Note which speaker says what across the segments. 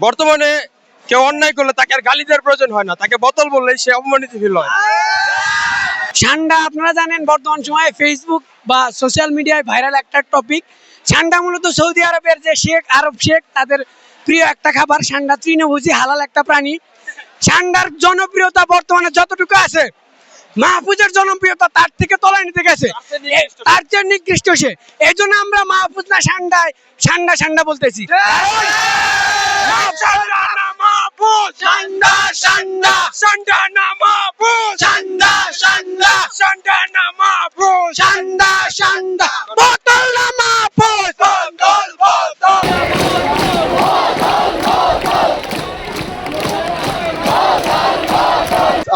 Speaker 1: বর্তমানে কেউ অন্যায় করলে তাকে আর গালি দেওয়ার প্রয়োজন হয় না, তাকে বোতল বললেই সে অপমানিত ফিল হয়।
Speaker 2: ঠান্ডা আপনারা জানেন বর্তমান সময়ে ফেসবুক বা সোশ্যাল মিডিয়ায় ভাইরাল একটা টপিক। ঠান্ডা মূলত সৌদি আরবের যে আরব শেখ তাদের প্রিয় একটা খাবার। ঠান্ডা তৃণভোজী হালাল একটা প্রাণী। ঠান্ডার জনপ্রিয়তা বর্তমানে যতটুকু আছে, মাহফুজের জনপ্রিয়তা তার থেকে তলায় নিতে গেছে, তার চেয়ে নিকৃষ্ট সে। এই জন্য আমরা মাহফুজ না ঠান্ডায় ঠান্ডা ঠান্ডা বলতেছি।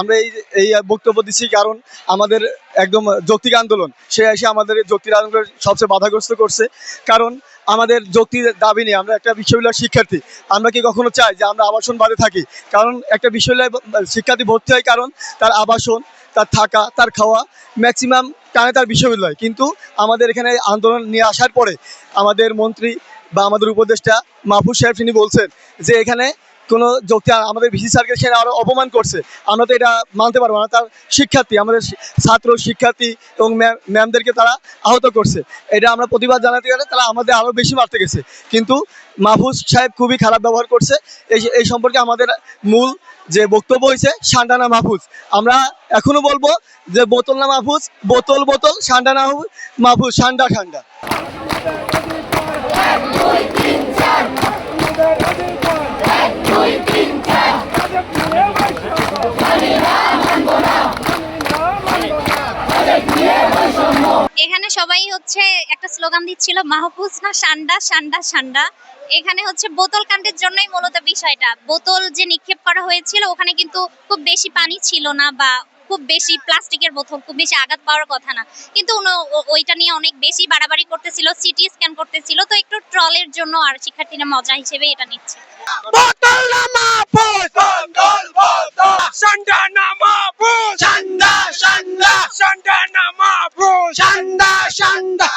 Speaker 3: আমরা এই বক্তব্য দিচ্ছি কারণ আমাদের একদম যৌক্তিক আন্দোলন, সে এসে আমাদের যৌক্তিক আন্দোলন সবচেয়ে বাধাগ্রস্ত করছে। কারণ আমাদের যৌক্তিক দাবি নিয়ে, আমরা একটা বিশ্ববিদ্যালয়ের শিক্ষার্থী, আমরা কি কখনো চাই যে আমরা আবাসন বাদে থাকি? কারণ একটা বিশ্ববিদ্যালয়ে শিক্ষার্থী ভর্তি হয় কারণ তার আবাসন, তার থাকা, তার খাওয়া ম্যাক্সিমাম টানে তার বিশ্ববিদ্যালয়। কিন্তু আমাদের এখানে আন্দোলন নিয়ে আসার পরে আমাদের মন্ত্রী বা আমাদের উপদেষ্টা মাহফুজ সাহেব তিনি বলছেন যে এখানে কোনো যৌক্তিক, আমাদের ভিসি স্যারকে সে আরও অপমান করছে। আমরা তো এটা মানতে পারবো না। তার শিক্ষার্থী, আমাদের ছাত্র শিক্ষার্থী এবং ম্যামদেরকে তারা আহত করছে, এটা আমরা প্রতিবাদ জানাতে গেলে তারা আমাদের আরও বেশি মারতে গেছে। কিন্তু মাহফুজ সাহেব খুবই খারাপ ব্যবহার করছে। এই সম্পর্কে আমাদের মূল যে বক্তব্য হয়েছে ঠান্ডা না মাহফুজ। আমরা এখনো বলবো যে বোতল না মাহফুজ, বোতল বোতল, ঠান্ডা না মাহফুজ, ঠান্ডা ঠান্ডা।
Speaker 4: এখানে সবাই হচ্ছে একটা স্লোগান দিচ্ছিল, মাহফুজ না ঠান্ডা ঠান্ডা ঠান্ডা। এখানে হচ্ছে বোতল কাণ্ডের জন্যই মূলত বিষয়টা। বোতল যে নিক্ষেপ করা হয়েছিল ওখানে কিন্তু খুব বেশি পানি ছিল না, বা খুব বেশি প্লাস্টিকের বোতল, খুব বেশি আঘাত পাওয়ার কথা না, কিন্তু ওইটা নিয়ে অনেক বেশি বাড়াবাড়ি করতেছিল, সিটি স্ক্যান করতেছিল। তো একটু ট্রলের জন্য আর শিক্ষার্থীরা মজা হিসেবে এটা নিচ্ছে।
Speaker 2: বোতল না মাহফুজ, বোতল বোতল, ঠান্ডা না মাহফুজ, ঠান্ডা ঠান্ডা, ঠান্ডা না মাহফুজ, ঠান্ডা ঠান্ডা।